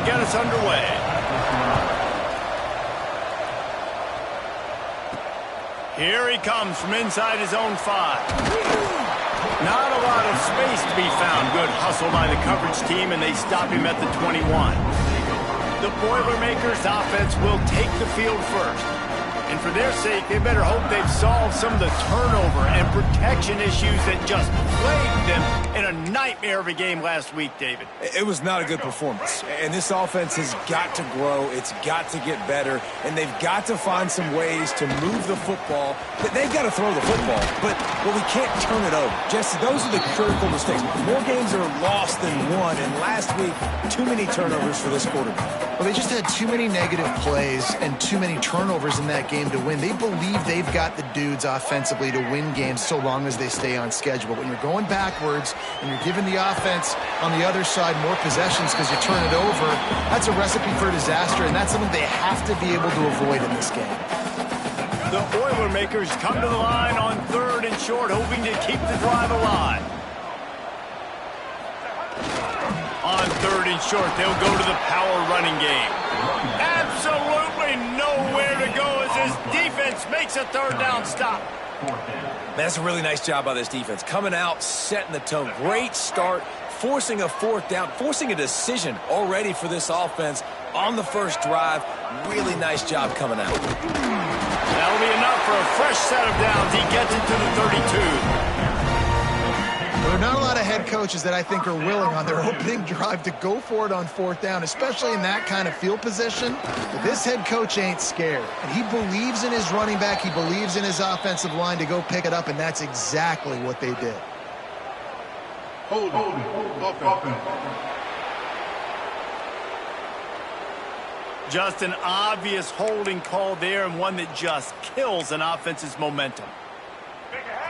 will get us underway. Here he comes from inside his own 5. Not a lot of space to be found. Good hustle by the coverage team, and they stop him at the 21. The Boilermakers offense will take the field first. And for their sake, they better hope they've solved some of the turnover and protection issues that just plagued them in a nightmare of a game last week, David. It was not a good performance. And this offense has got to grow. It's got to get better. And they've got to find some ways to move the football. They've got to throw the football. But we can't turn it over. Jesse, those are the critical mistakes. More games are lost than won. And last week, too many turnovers for this quarterback. Well, they just had too many negative plays and too many turnovers in that game to win. They believe they've got the dudes offensively to win games so long as they stay on schedule. But when you're going backwards and you're giving the offense on the other side more possessions because you turn it over, that's a recipe for disaster, and that's something they have to be able to avoid in this game. The Boilermakers come to the line on 3rd and short, hoping to keep the drive alive. On 3rd and short, they'll go to the power running game. Absolutely nowhere to go as this defense makes a 3rd down stop. That's a really nice job by this defense. Coming out, setting the tone. Great start, forcing a 4th down, forcing a decision already for this offense on the first drive. Really nice job coming out. That'll be enough for a fresh set of downs. He gets it to the 32. There are not a lot of head coaches that I think are willing on their opening drive to go for it on 4th down, especially in that kind of field position. But this head coach ain't scared. And he believes in his running back. He believes in his offensive line to go pick it up, and that's exactly what they did. Hold offense. Just an obvious holding call there, and one that just kills an offense's momentum.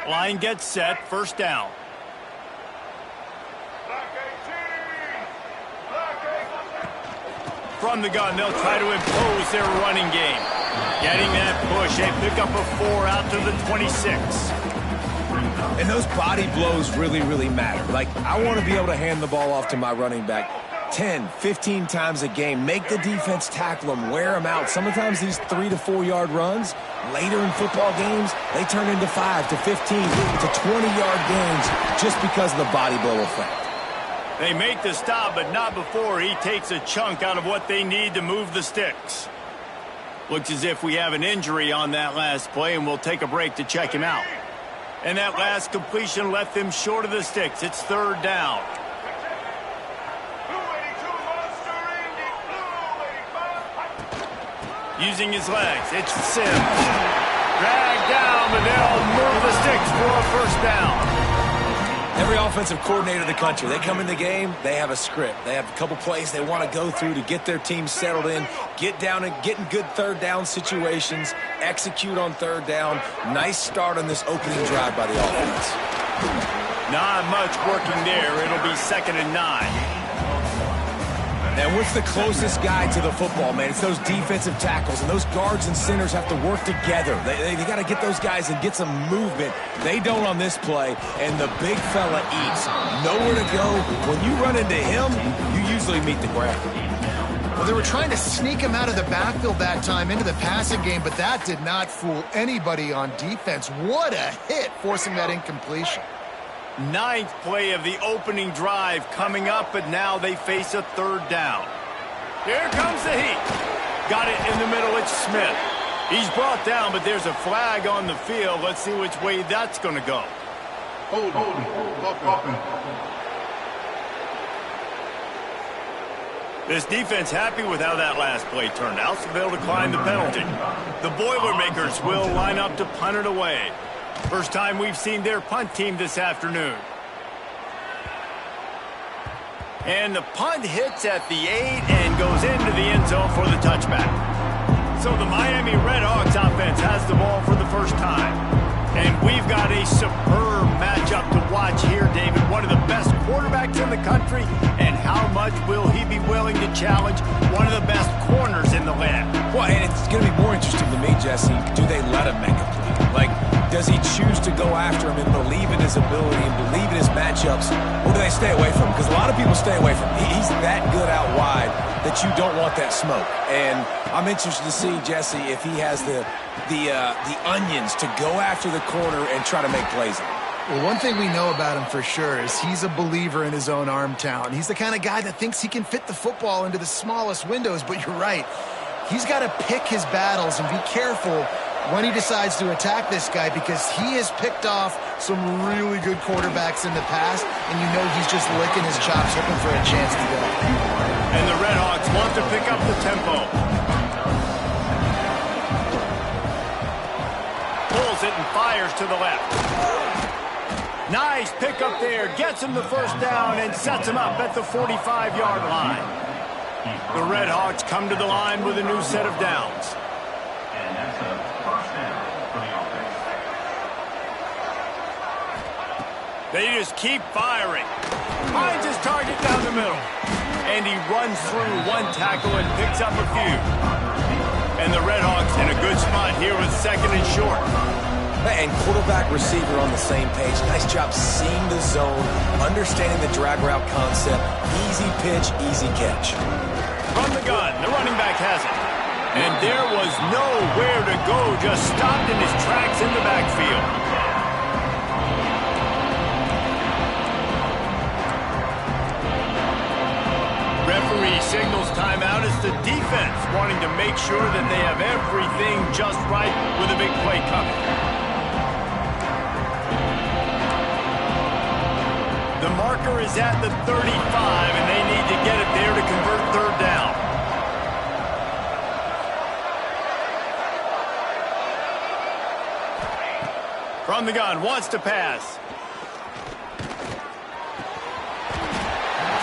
Line gets set, 1st down. From the gun, they'll try to impose their running game. Getting that push, they pick up a 4 out to the 26. And those body blows really, really matter. Like, I want to be able to hand the ball off to my running back 10, 15 times a game. Make the defense tackle them, wear them out. Sometimes these 3 to 4 yard runs, later in football games, they turn into 5 to 15 to 20 yard gains just because of the body blow effect. They make the stop, but not before he takes a chunk out of what they need to move the sticks. Looks as if we have an injury on that last play, and we'll take a break to check him out. And that last completion left them short of the sticks. It's 3rd down. Using his legs, it's Sims. Dragged down, but they'll move the sticks for a 1st down. Every offensive coordinator in the country, they come in the game, they have a script. They have a couple plays they want to go through to get their team settled in, get down and get in good 3rd down situations, execute on 3rd down. Nice start on this opening drive by the offense. Not much working there. It'll be 2nd and 9. And what's the closest guy to the football, man? It's those defensive tackles, and those guards and centers have to work together. They got to get those guys and get some movement. They don't on this play, and the big fella eats. Nowhere to go. When you run into him, you usually meet the ground. Well, they were trying to sneak him out of the backfield that time into the passing game, but that did not fool anybody on defense. What a hit, forcing that incompletion. 9th play of the opening drive coming up, but now they face a 3rd down. Here comes the heat. Got it in the middle. It's Smith. He's brought down, but there's a flag on the field. Let's see which way that's going to go. Hold offense. This defense happy with how that last play turned out, so they'll decline the penalty. The Boilermakers will line up to punt it away. First time we've seen their punt team this afternoon. And the punt hits at the 8 and goes into the end zone for the touchback. So the Miami Redhawks offense has the ball for the first time. And we've got a superb matchup to watch here, David. One of the best quarterbacks in the country. And how much will he be willing to challenge one of the best corners in the land? Well, and it's going to be more interesting to me, Jesse. Do they let him make a play? Like, does he choose to go after him and believe in his ability and believe in his matchups, or do they stay away from him? Because a lot of people stay away from him. He's that good out wide that you don't want that smoke. And I'm interested to see, Jesse, if he has the onions to go after the corner and try to make plays on him. Well, one thing we know about him for sure is he's a believer in his own arm talent. He's the kind of guy that thinks he can fit the football into the smallest windows, but you're right. He's got to pick his battles and be careful when he decides to attack this guy, because he has picked off some really good quarterbacks in the past, and you know he's just licking his chops hoping for a chance to go. And the Redhawks want to pick up the tempo. Pulls it and fires to the left. Nice pickup there. Gets him the first down and sets him up at the 45-yard line. The Redhawks come to the line with a new set of downs. And that's a first down for the offense. They just keep firing. Finds his target down the middle. And he runs through one tackle and picks up a few. And the Redhawks in a good spot here with second and short. And quarterback receiver on the same page. Nice job seeing the zone, understanding the drag route concept. Easy pitch, easy catch. From the gun, the running back has it. And there was nowhere to go, just stopped in his tracks in the backfield. Referee signals timeout as the defense wanting to make sure that they have everything just right with a big play coming. The marker is at the 35, and they need to get it there to convert third down. From the gun, wants to pass.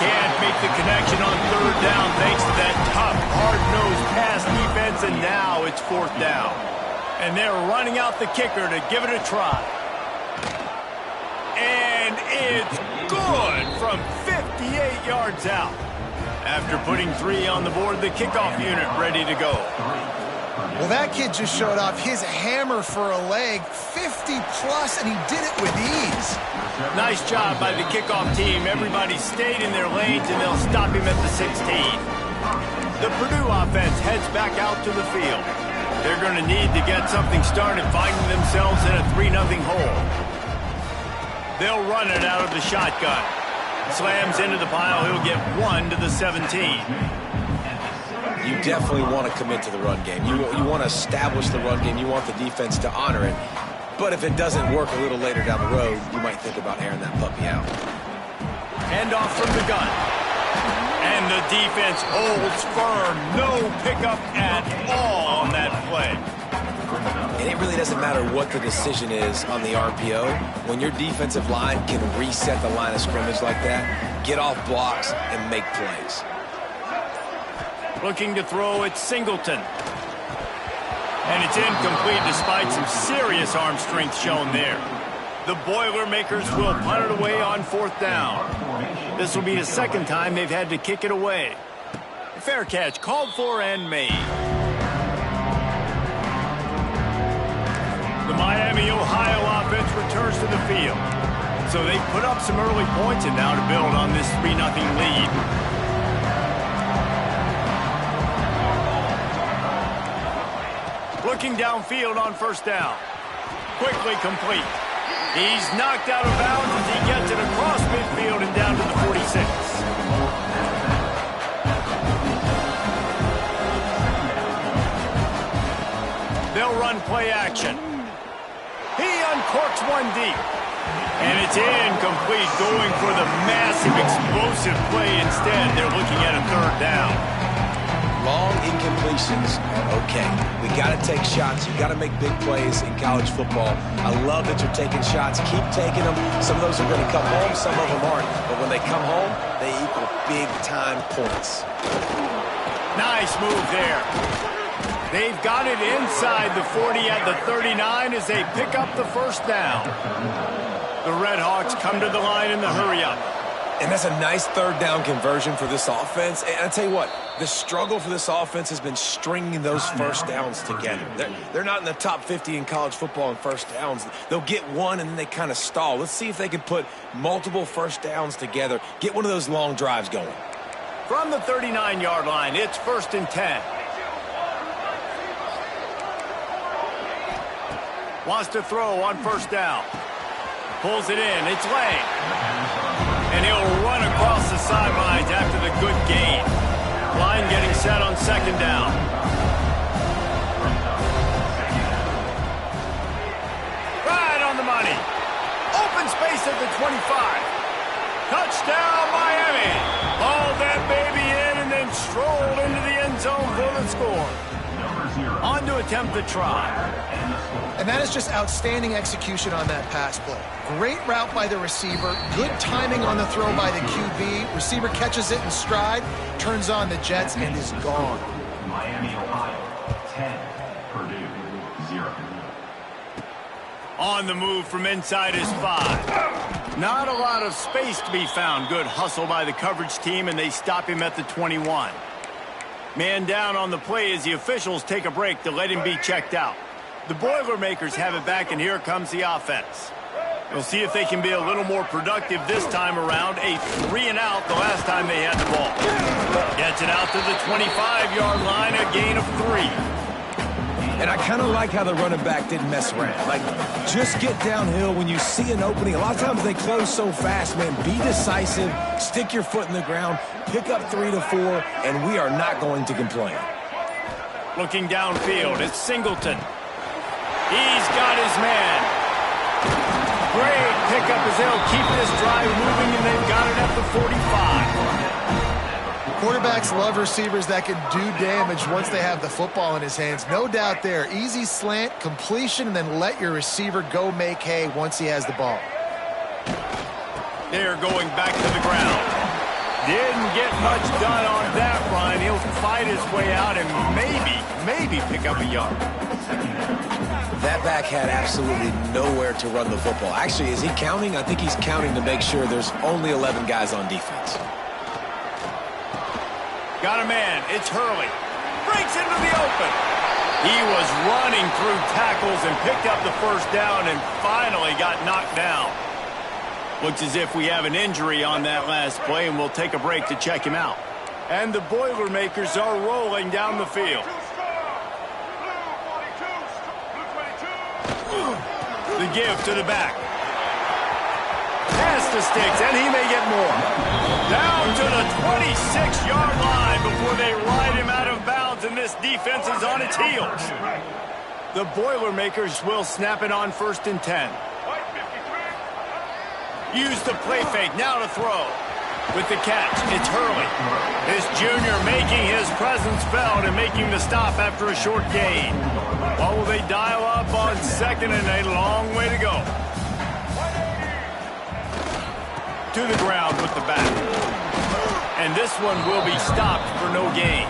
Can't make the connection on third down thanks to that tough, hard-nosed pass defense, and now it's fourth down. And they're running out the kicker to give it a try. And it's good from 58 yards out. After putting 3 on the board, the kickoff unit ready to go. Well, that kid just showed off his hammer for a leg, 50-plus, and he did it with ease. Nice job by the kickoff team. Everybody stayed in their lanes, and they'll stop him at the 16. The Purdue offense heads back out to the field. They're going to need to get something started, finding themselves in a 3-0 hole. They'll run it out of the shotgun. Slams into the pile. He'll get 1 to the 17. You definitely want to commit to the run game. You want to establish the run game. You want the defense to honor it. But if it doesn't work a little later down the road, you might think about airing that puppy out. Hand off from the gun. And the defense holds firm. No pickup at all on that play. And it really doesn't matter what the decision is on the RPO. When your defensive line can reset the line of scrimmage like that, get off blocks and make plays. Looking to throw it, Singleton. And it's incomplete despite some serious arm strength shown there. The Boilermakers will punt it away on fourth down. This will be the second time they've had to kick it away. Fair catch called for and made. The Miami, Ohio offense returns to the field. So they put up some early points and now to build on this 3-0 lead. Looking downfield on first down. Quickly complete. He's knocked out of bounds as he gets it across midfield and down to the 46. They'll run play action. He uncorks one deep. And it's incomplete, going for the massive explosive play instead. They're looking at a third down. Long incompletions are okay. We got to take shots. You got to make big plays in college football. I love that you're taking shots. Keep taking them. Some of those are going to come home. Some of them aren't. But when they come home, they equal big-time points. Nice move there. They've got it inside the 40 at the 39 as they pick up the first down. The Redhawks come to the line in the hurry-up. And that's a nice third down conversion for this offense. And I tell you what, the struggle for this offense has been stringing those first downs together. They're not in the top 50 in college football in first downs. They'll get one and then they kind of stall. Let's see if they can put multiple first downs together, get one of those long drives going. From the 39-yard line, it's 1st and 10. Wants to throw on 1st down. Pulls it in. It's Lang. And he'll run across the sidelines after the good gain. Line getting set on 2nd down. Right on the money. Open space at the 25. Touchdown, Miami. Hauled that baby in and then strolled into the end zone for the score. On to attempt the try. And that is just outstanding execution on that pass play. Great route by the receiver. Good timing on the throw by the QB. Receiver catches it in stride, turns on the jets, and is gone. Miami, Ohio, 10. Purdue, 0. On the move from inside his 5. Not a lot of space to be found. Good hustle by the coverage team, and they stop him at the 21. Man down on the play as the officials take a break to let him be checked out. The Boilermakers have it back, and here comes the offense. We'll see if they can be a little more productive this time around. A 3-and-out the last time they had the ball. Gets it out to the 25-yard line, a gain of 3. And I kind of like how the running back didn't mess around. Like, just get downhill when you see an opening. A lot of times they close so fast, man. Be decisive, stick your foot in the ground, pick up 3 to 4, and we are not going to complain. Looking downfield, it's Singleton. He's got his man. Great pickup as they'll keep this drive moving, and they've got it at the 45. Quarterbacks love receivers that can do damage once they have the football in his hands. No doubt there. Easy slant, completion, and then let your receiver go make hay once he has the ball. They're going back to the ground. Didn't get much done on that run. He'll fight his way out and maybe pick up a yard. That back had absolutely nowhere to run the football. Actually, is he counting? I think he's counting to make sure there's only 11 guys on defense. Got a man. It's Hurley. Breaks into the open. He was running through tackles and picked up the 1st down and finally got knocked down. Looks as if we have an injury on that last play, and we'll take a break to check him out. And the Boilermakers are rolling down the field. The give to the back. Pass to Sticks, and he may get more. Down to the 26-yard line before they ride him out of bounds, and this defense is on its heels. The Boilermakers will snap it on 1st and 10. Use the play fake, now to throw. With the catch, it's Hurley. This junior making his presence felt and making the stop after a short gain. What will they dial up on 2nd and a long way to go? To the ground with the back. And this one will be stopped for no gain.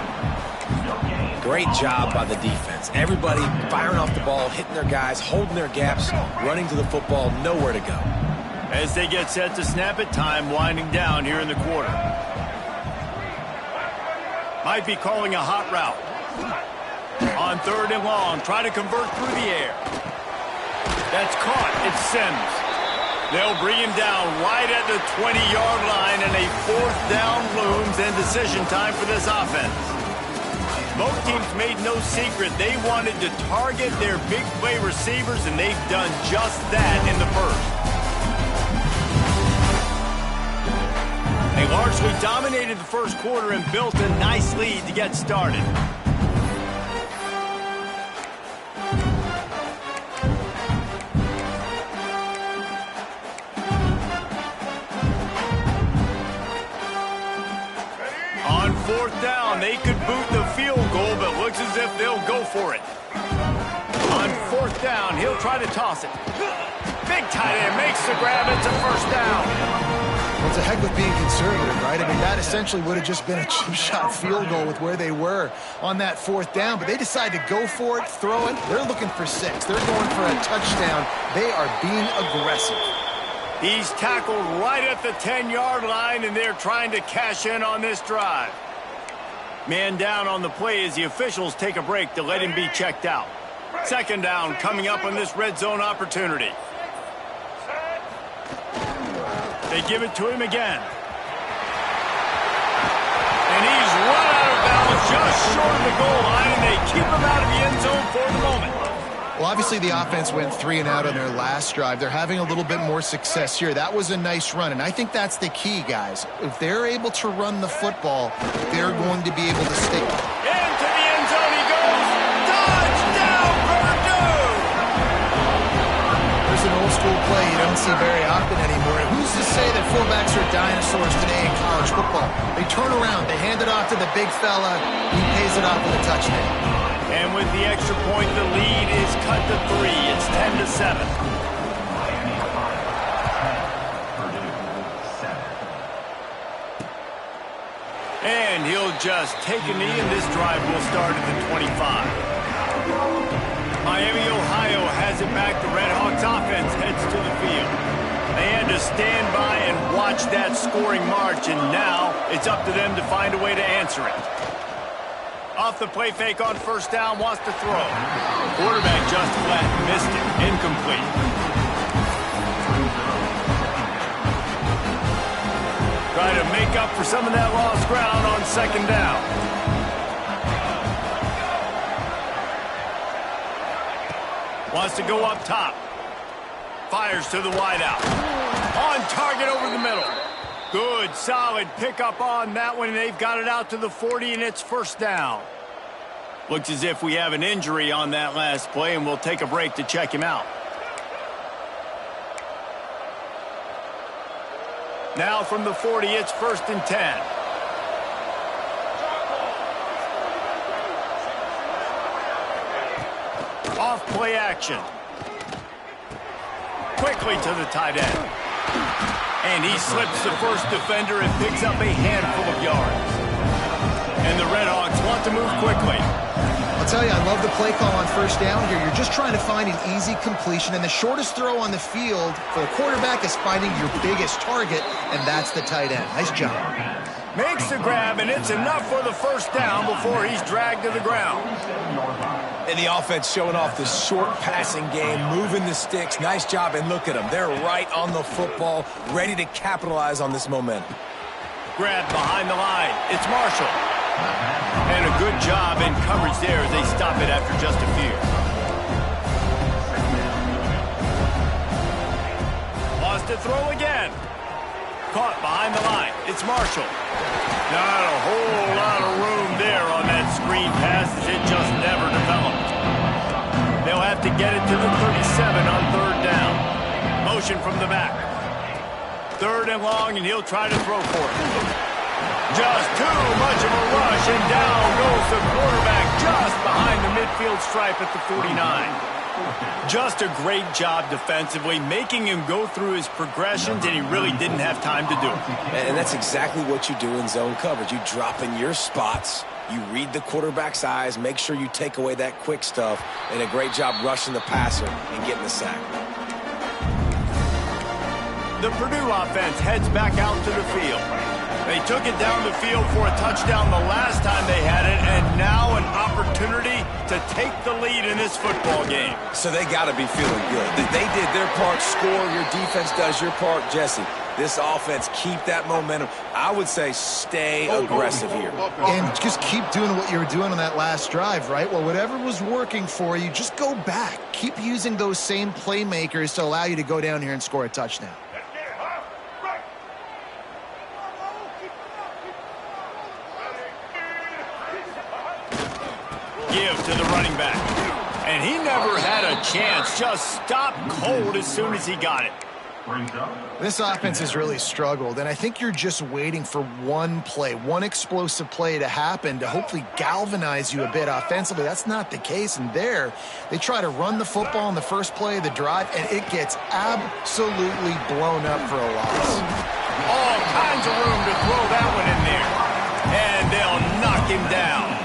Great job by the defense. Everybody firing off the ball, hitting their guys, holding their gaps, running to the football, nowhere to go. As they get set to snap it, time winding down here in the quarter. Might be calling a hot route. On 3rd and long, try to convert through the air. That's caught. It's Sims. They'll bring him down right at the 20-yard line, and a 4th down looms and decision time for this offense. Both teams made no secret they wanted to target their big play receivers, and they've done just that in the 1st. They largely dominated the 1st quarter and built a nice lead to get started. On 4th down, they could boot the field goal, but looks as if they'll go for it. On 4th down, he'll try to toss it. Big tight end makes the grab. It's a 1st down. Well, it's a heck with being conservative, right? I mean, that essentially would have just been a chip shot field goal with where they were on that 4th down, but they decided to go for it, throw it. They're looking for 6. They're going for a touchdown. They are being aggressive. He's tackled right at the 10-yard line, and they're trying to cash in on this drive. Man down on the play as the officials take a break to let him be checked out. Second down coming up on this red zone opportunity. They give it to him again. And he's run out of bounds just short of the goal line, and they keep him out of the end zone for the moment. Well, obviously the offense went 3 and out on their last drive. They're having a little bit more success here. That was a nice run, and I think that's the key, guys. If they're able to run the football, they're going to be able to stick. Into the end zone he goes. Touchdown, Purdue! There's an old school play you don't see very often anymore. Who's to say that fullbacks are dinosaurs today in college football? They turn around, they hand it off to the big fella, he pays it off with a touchdown. And with the extra point, the lead is cut to 3. It's 10-7. Miami 5, Purdue 7. And he'll just take a knee, and this drive will start at the 25. Miami, Ohio has it back. The Red Hawks offense heads to the field. They had to stand by and watch that scoring march, and now it's up to them to find a way to answer it. Off the play fake on first down, wants to throw. Quarterback just flat, missed it, incomplete. Try to make up for some of that lost ground on second down. Wants to go up top. Fires to the wideout. On target over the middle. Good, solid pickup on that one, and they've got it out to the 40, and it's first down. Looks as if we have an injury on that last play, and we'll take a break to check him out. Now from the 40, it's 1st and 10. Off play action. Quickly to the tight end. And he slips the first defender and picks up a handful of yards. And the Red Hawks want to move quickly. I'll tell you, I love the play call on first down here. You're just trying to find an easy completion, and the shortest throw on the field for the quarterback is finding your biggest target, and that's the tight end. Nice job. Makes the grab, and it's enough for the first down before he's dragged to the ground. And the offense showing off the short passing game, moving the sticks. Nice job, and look at them. They're right on the football, ready to capitalize on this momentum. Grab behind the line. It's Marshall. And a good job in coverage there as they stop it after just a few. Lost to throw again. Caught behind the line. It's Marshall. Not a whole lot of room there on that screen pass as it just never developed. They'll have to get it to the 37 on third down. Motion from the back. 3rd and long, and he'll try to throw for it. Just too much of a rush, and down goes the quarterback just behind the midfield stripe at the 49. Just a great job defensively, making him go through his progressions, and he really didn't have time to do it. And that's exactly what you do in zone coverage. You drop in your spots, you read the quarterback's eyes, make sure you take away that quick stuff, and a great job rushing the passer and getting the sack. The Purdue offense heads back out to the field. They took it down the field for a touchdown the last time they had it, and now an opportunity to take the lead in this football game. So they got to be feeling good. They did their part, score, your defense does your part. Jesse, this offense, keep that momentum. I would say stay aggressive here. And just keep doing what you were doing on that last drive, right? Well, whatever was working for you, just go back. Keep using those same playmakers to allow you to go down here and score a touchdown. Give to the running back. And he never had a chance. Just stopped cold as soon as he got it. This offense has really struggled, and I think you're just waiting for one play, one explosive play to happen to hopefully galvanize you a bit offensively. That's not the case, and there they try to run the football in the first play of the drive, and it gets absolutely blown up for a loss. All kinds of room to throw that one in there. And they'll knock him down.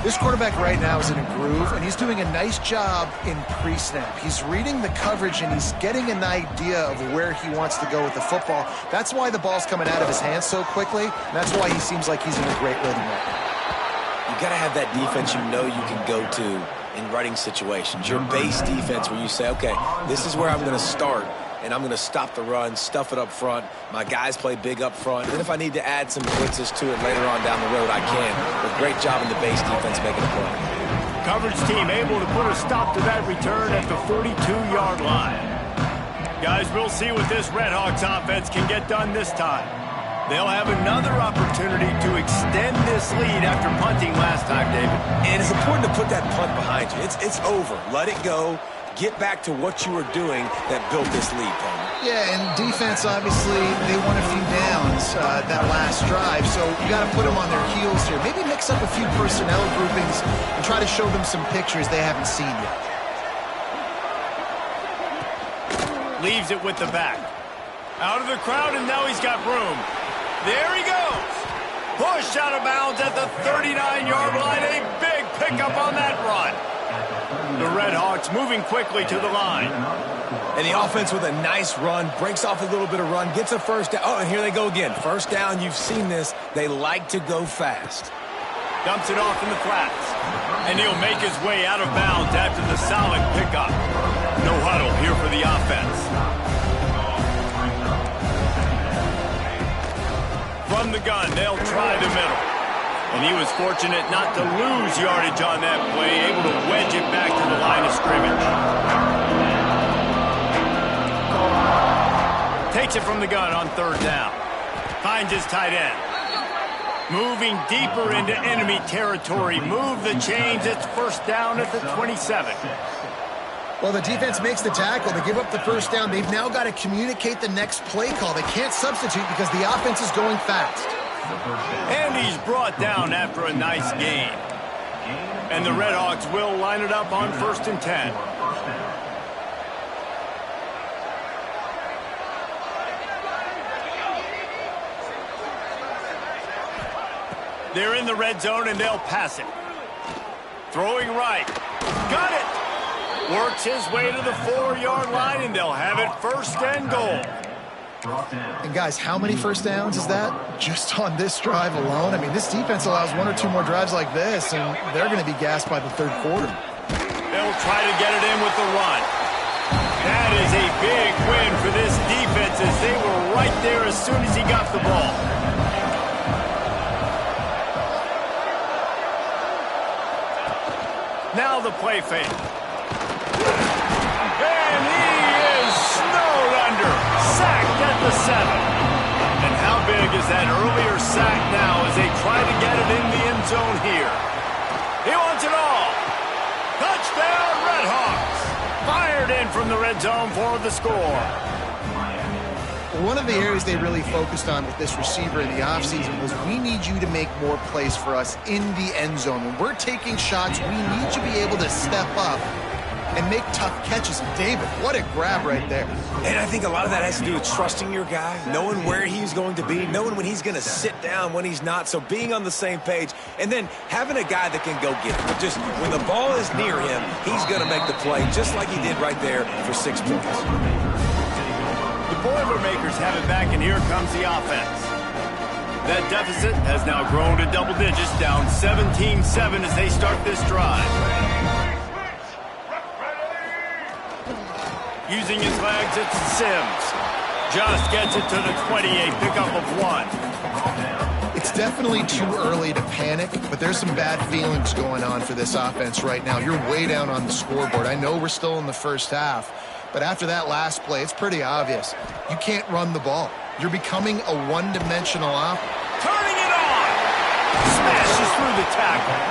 This quarterback right now is in a groove, and he's doing a nice job in pre-snap. He's reading the coverage, and he's getting an idea of where he wants to go with the football. That's why the ball's coming out of his hands so quickly, and that's why he seems like he's in a great rhythm right now. You got to have that defense you know you can go to in running situations. Your base defense where you say, okay, this is where I'm going to start, and I'm going to stop the run, stuff it up front. My guys play big up front. And if I need to add some blitzes to it later on down the road, I can. But great job in the base defense making a play. Coverage team able to put a stop to that return at the 42-yard line. Guys, we'll see what this Redhawks offense can get done this time. They'll have another opportunity to extend this lead after punting last time, David. And it's important to put that punt behind you. It's over. Let it go. Get back to what you were doing that built this lead, Palmer. Yeah, and defense, obviously, they won a few downs that last drive, so you got to put them on their heels here. Maybe mix up a few personnel groupings and try to show them some pictures they haven't seen yet. Leaves it with the back. Out of the crowd, and now he's got room. There he goes. Pushed out of bounds at the 39-yard line. A big pickup on that run. The Redhawks moving quickly to the line. And the offense with a nice run, breaks off a little bit of run, gets a first down. Oh, and here they go again. First down, you've seen this. They like to go fast. Dumps it off in the flats. And he'll make his way out of bounds after the solid pickup. No huddle here for the offense. From the gun, they'll try the middle. And he was fortunate not to lose yardage on that play, able to wedge it back to the line of scrimmage. Takes it from the gun on third down. Finds his tight end. Moving deeper into enemy territory. Move the chains. It's first down at the 27. Well, the defense makes the tackle. They give up the first down. They've now got to communicate the next play call. They can't substitute because the offense is going fast. And he's brought down after a nice gain. And the Redhawks will line it up on 1st and 10. They're in the red zone and they'll pass it. Throwing right. Got it. Works his way to the 4-yard line and they'll have it 1st and goal. And guys, how many first downs is that just on this drive alone? I mean, this defense allows 1 or 2 more drives like this, and they're going to be gassed by the 3rd quarter. They'll try to get it in with the run. That is a big win for this defense as they were right there as soon as he got the ball. Now the play fake. And he is snowed under. Sacked at the 7. And how big is that earlier sack now as they try to get it in the end zone here? He wants it all. Touchdown, Redhawks. Fired in from the red zone for the score. One of the areas they really focused on with this receiver in the offseason was we need you to make more plays for us in the end zone. When we're taking shots, we need you to be able to step up and make tough catches. And David, what a grab right there. And I think a lot of that has to do with trusting your guy, knowing where he's going to be, knowing when he's going to sit down, when he's not. So being on the same page, and then having a guy that can go get it. Just when the ball is near him, he's going to make the play, just like he did right there for 6 points. The Boilermakers have it back, and here comes the offense. That deficit has now grown to double digits, down 17-7 as they start this drive. Using his legs, it's Sims. Just gets it to the 28, pickup of 1. It's definitely too early to panic, but there's some bad feelings going on for this offense right now. You're way down on the scoreboard. I know we're still in the first half, but after that last play, it's pretty obvious. You can't run the ball. You're becoming a one-dimensional offense. Turning it on! Smashes through the tackle.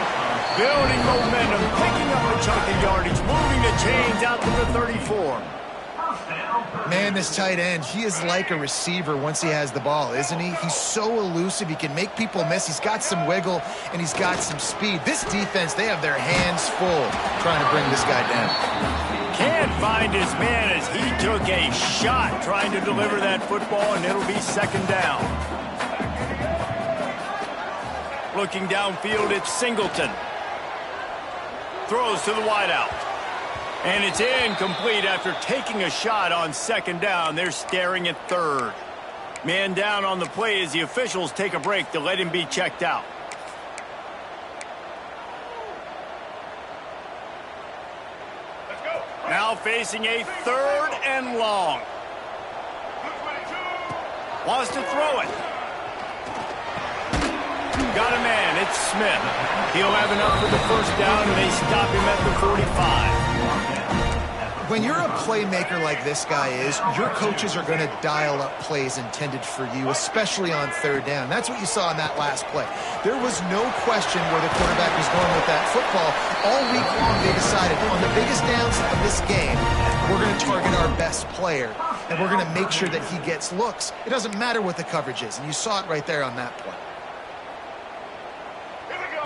Building momentum, picking up a chunk of yardage, moving the chains out to the 34. Man, this tight end, he is like a receiver once he has the ball, isn't he? He's so elusive. He can make people miss. He's got some wiggle, and he's got some speed. This defense, they have their hands full trying to bring this guy down. Can't find his man as he took a shot trying to deliver that football, and it'll be 2nd down. Looking downfield, it's Singleton. Throws to the wideout. And it's incomplete after taking a shot on second down. They're staring at third. Man down on the play as the officials take a break to let him be checked out. Now facing a 3rd and long. Wants to throw it. Got a man. It's Smith. He'll have enough for the first down, and they stop him at the 45. When you're a playmaker like this guy is, your coaches are going to dial up plays intended for you, especially on 3rd down. That's what you saw in that last play. There was no question where the quarterback was going with that football. All week long, they decided on the biggest downs of this game, we're going to target our best player, and we're going to make sure that he gets looks. It doesn't matter what the coverage is, and you saw it right there on that play.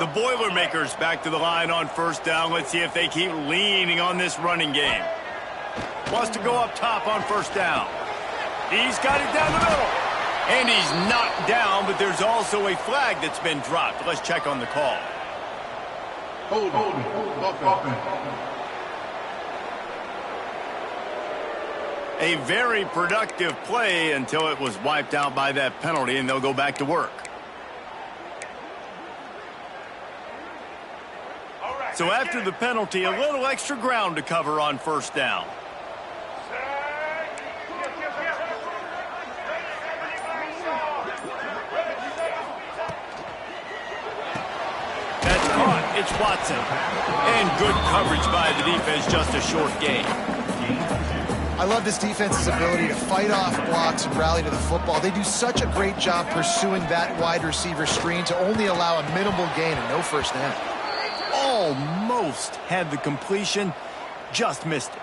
The Boilermakers back to the line on 1st down. Let's see if they keep leaning on this running game. Wants to go up top on 1st down. He's got it down the middle. And he's knocked down, but there's also a flag that's been dropped. Let's check on the call. Hold. A very productive play until it was wiped out by that penalty, and they'll go back to work. So after the penalty, a little extra ground to cover on 1st down. That's caught. It's Watson. And good coverage by the defense, just a short gain. I love this defense's ability to fight off blocks and rally to the football. They do such a great job pursuing that wide receiver screen to only allow a minimal gain and no first down. Almost had the completion, just missed it.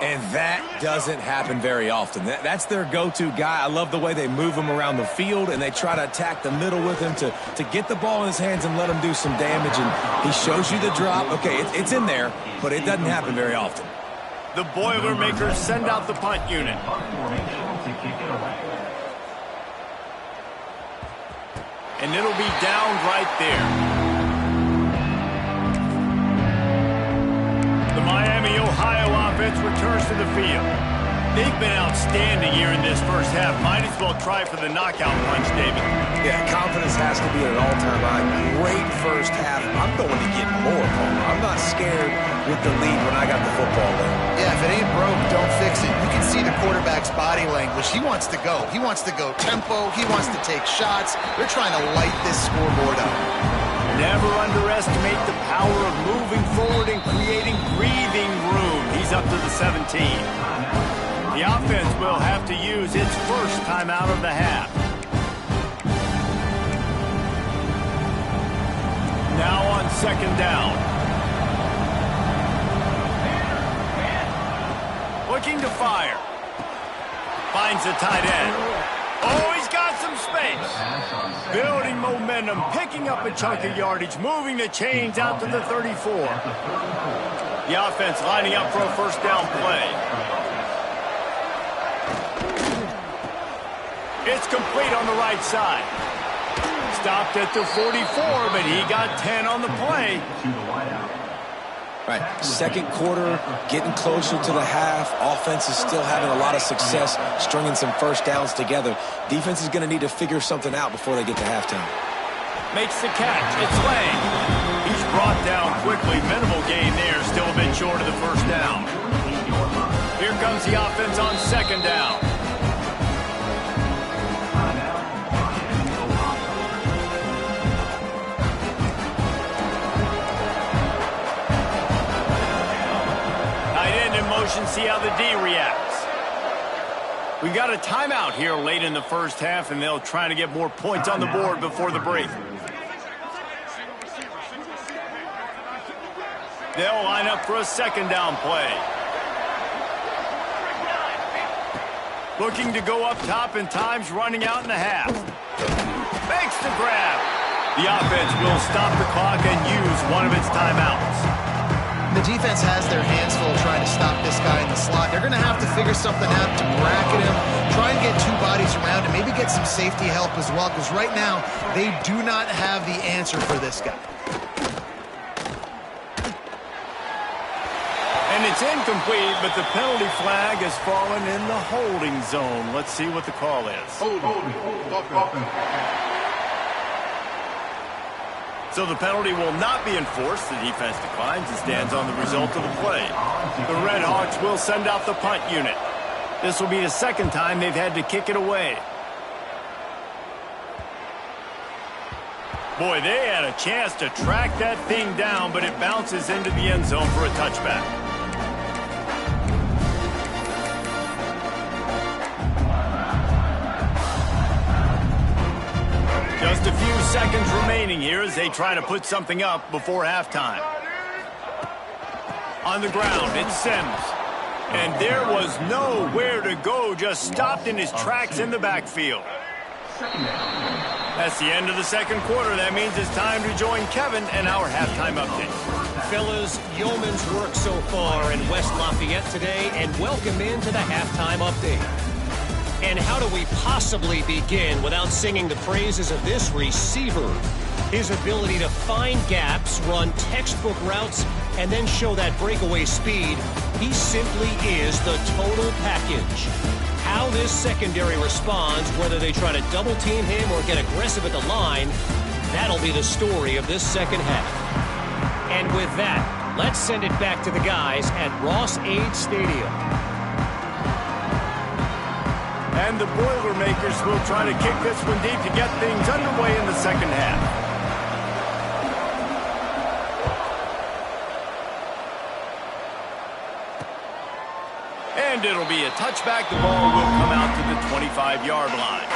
And that doesn't happen very often. That's their go-to guy. I love the way they move him around the field, and they try to attack the middle with him to get the ball in his hands and let him do some damage. And he shows you the drop. Okay, it's in there, but it doesn't happen very often. The Boilermakers send out the punt unit. And it'll be down right there. The Miami, Ohio offense returns to the field. They've been outstanding here in this first half. Might as well try for the knockout punch, David. Yeah, confidence has to be at an all-time high. Great first half. I'm going to get more, Paul. I'm not scared with the lead when I got the football in. Yeah, if it ain't broke, don't fix it. You can see the quarterback's body language. He wants to go. He wants to go tempo. He wants to take shots. They're trying to light this scoreboard up. Never underestimate the power of moving forward and creating breathing room. He's up to the 17. The offense will have to use its first timeout of the half. Now on 2nd down. Looking to fire. Finds the tight end. Oh, he's got some space. Building momentum, picking up a chunk of yardage, moving the chains out to the 34. The offense lining up for a 1st down play. It's complete on the right side. Stopped at the 44, but he got 10 on the play. Right, 2nd quarter, getting closer to the half. Offense is still having a lot of success stringing some first downs together. Defense is going to need to figure something out before they get to halftime. Makes the catch. It's Lang. He's brought down quickly. Minimal gain there. Still a bit short of the first down. Here comes the offense on 2nd down. See how the D reacts. We got a timeout here late in the first half, and they'll try to get more points on the board before the break. They'll line up for a 2nd down play. Looking to go up top, and time's running out in the half. Makes the grab. The offense will stop the clock and use one of its timeouts. The defense has their hands full trying to stop this guy in the slot. They're going to have to figure something out to bracket him, try and get 2 bodies around him, maybe get some safety help as well, because right now they do not have the answer for this guy. It's incomplete, but the penalty flag has fallen in the holding zone. Let's see what the call is. Offense. So the penalty will not be enforced. The defense declines and stands on the result of the play. The Red Hawks will send out the punt unit. This will be the second time they've had to kick it away. Boy, they had a chance to track that thing down, but it bounces into the end zone for a touchback. Just a few seconds remaining here as they try to put something up before halftime. On the ground, it's Sims. And there was nowhere to go, just stopped in his tracks in the backfield. That's the end of the second quarter. That means it's time to join Kevin and our halftime update. Fellas, yeoman's work so far in West Lafayette today, and welcome into the halftime update. And how do we possibly begin without singing the praises of this receiver? His ability to find gaps, run textbook routes, and then show that breakaway speed. He simply is the total package. How this secondary responds, whether they try to double team him or get aggressive at the line, that'll be the story of this second half. And with that, let's send it back to the guys at Ross-Ade Stadium. And the Boilermakers will try to kick this one deep to get things underway in the second half. And it'll be a touchback. The ball will come out to the 25-yard line.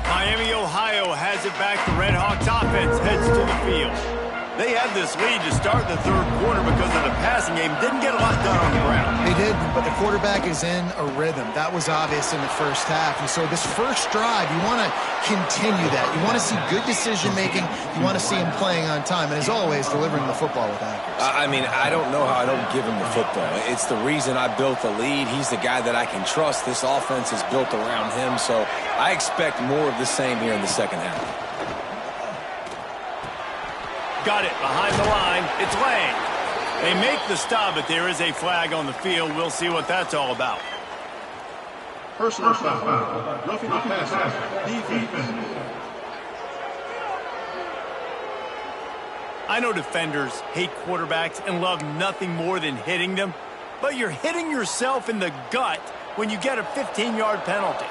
Miami, Ohio has it back. The Red Hawks offense heads to the field. They had this lead to start the third quarter because of the passing game. Didn't get a lot done on the ground. They did, but the quarterback is in a rhythm. That was obvious in the first half. And so this first drive, you want to continue that. You want to see good decision-making. You want to see him playing on time. And as always, delivering the football with accuracy. I mean, I don't know how I don't give him the football. It's the reason I built the lead. He's the guy that I can trust. This offense is built around him. So I expect more of the same here in the second half. Got it behind the line. It's Lang. They make the stop, but there is a flag on the field. We'll see what that's all about. Personal foul. Roughing the passer. Defense. I know defenders hate quarterbacks and love nothing more than hitting them, but you're hitting yourself in the gut when you get a 15-yard penalty.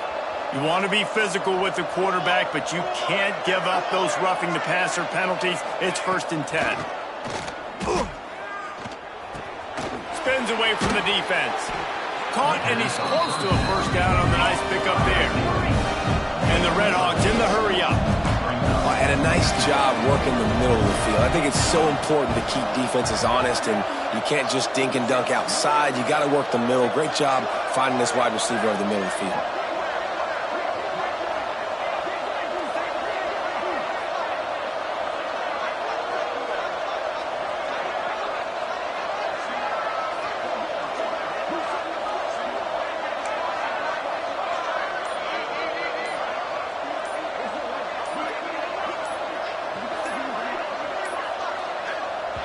You want to be physical with the quarterback, but you can't give up those roughing the passer penalties. It's 1st and 10. Spins away from the defense. Caught, and he's close to a first down on the nice pickup there. And the Red Hawks in the hurry up. And a nice job working the middle of the field. I think it's so important to keep defenses honest, and you can't just dink and dunk outside. You got to work the middle. Great job finding this wide receiver over the middle of the field.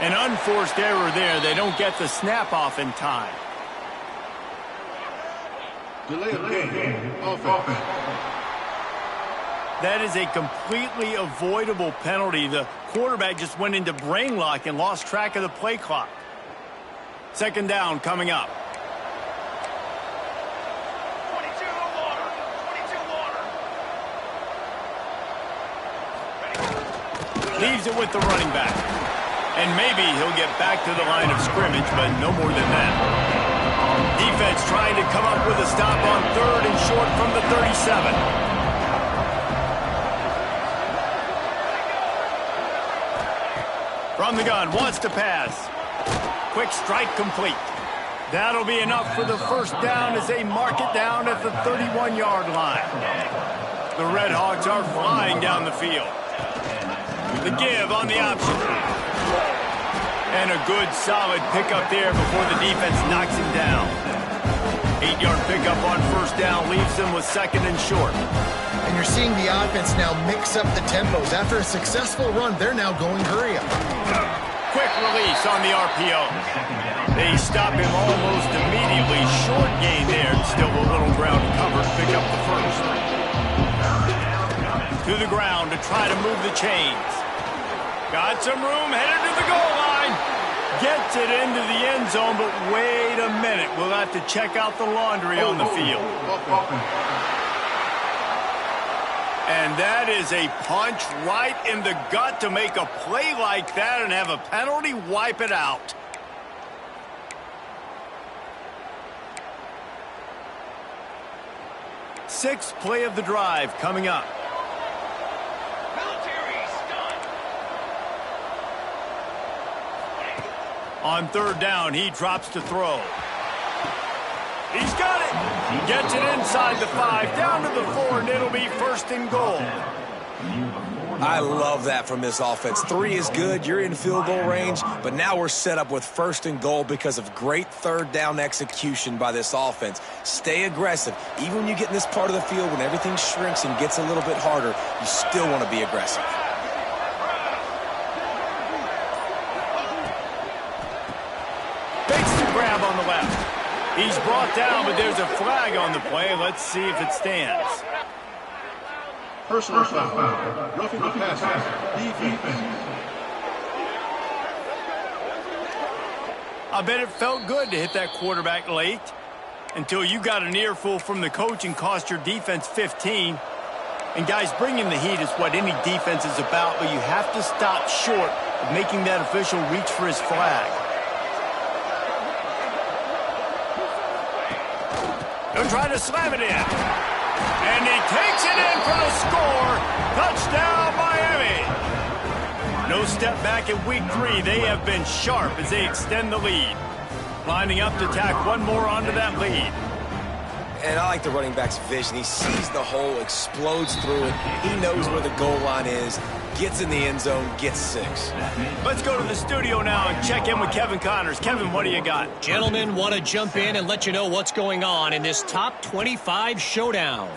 An unforced error there. They don't get the snap off in time. Delay of game. Offense. That is a completely avoidable penalty. The quarterback just went into brain lock and lost track of the play clock. Second down coming up. 22 water. 22 water. Leaves it with the running back. And maybe he'll get back to the line of scrimmage, but no more than that. Defense trying to come up with a stop on 3rd and short from the 37. From the gun, wants to pass. Quick strike complete. That'll be enough for the first down as they mark it down at the 31-yard line. The Red Hawks are flying down the field. The give on the option. And a good, solid pickup there before the defense knocks him down. 8-yard pickup on first down leaves them with 2nd and short. And you're seeing the offense now mix up the tempos. After a successful run, they're now going hurry up. Quick release on the RPO. They stop him almost immediately. Short gain there. Still a little ground covered. Pick up the first. To the ground to try to move the chains. Got some room. Headed to the goal line. Gets it into the end zone, but wait a minute. We'll have to check out the laundry on the field. And that is a punch right in the gut to make a play like that and have a penalty wipe it out. Sixth play of the drive coming up. On third down, he drops to throw. He's got it. He gets it inside the 5, down to the 4, and it'll be first and goal. I love that from this offense. 3 is good. You're in field goal range, but now we're set up with first and goal because of great third down execution by this offense. Stay aggressive. Even when you get in this part of the field, when everything shrinks and gets a little bit harder, you still want to be aggressive. Fakes the grab on the left. He's brought down, but there's a flag on the play. Let's see if it stands. Personal foul. Roughing the passer. Defense. I bet it felt good to hit that quarterback late until you got an earful from the coach and cost your defense 15. And guys, bringing the heat is what any defense is about, but you have to stop short of making that official reach for his flag. They'll try to slam it in. And he takes it in for the score. Touchdown, Miami. No step back in week 3. They have been sharp as they extend the lead. Lining up to tack one more onto that lead. And I like the running back's vision. He sees the hole, explodes through it. He knows where the goal line is, gets in the end zone, gets 6. Let's go to the studio now and check in with Kevin Connors. Kevin, what do you got? Gentlemen, want to jump in and let you know what's going on in this top 25 showdown.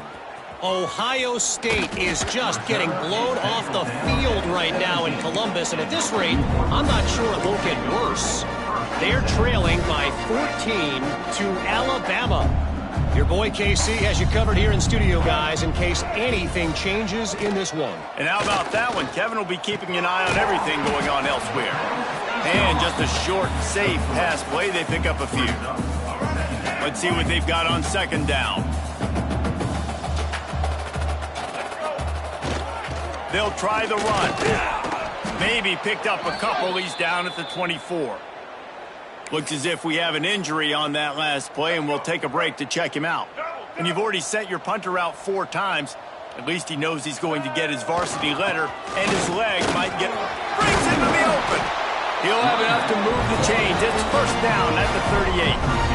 Ohio State is just getting blown off the field right now in Columbus, and at this rate, I'm not sure it won't get worse. They're trailing by 14 to Alabama. Your boy KC has you covered here in studio, guys, in case anything changes in this one. And how about that one? Kevin will be keeping an eye on everything going on elsewhere. And just a short, safe pass play. They pick up a few. Let's see what they've got on second down. They'll try the run. Maybe picked up a couple. He's down at the 24. Looks as if we have an injury on that last play, and we'll take a break to check him out. And you've already sent your punter out 4 times. At least he knows he's going to get his varsity letter, and his leg might get... brings him to the open. He'll have enough to move the chains. It's first down at the 38.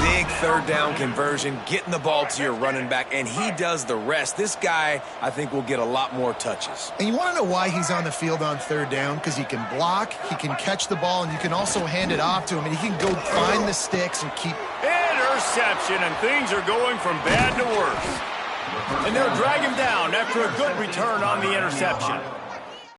Big third down conversion, getting the ball to your running back, and he does the rest. This guy, I think, will get a lot more touches. And you want to know why he's on the field on third down? Because he can block, he can catch the ball, and you can also hand it off to him, and he can go find the sticks and keep... Interception, and things are going from bad to worse. And they'll drag him down after a good return on the interception.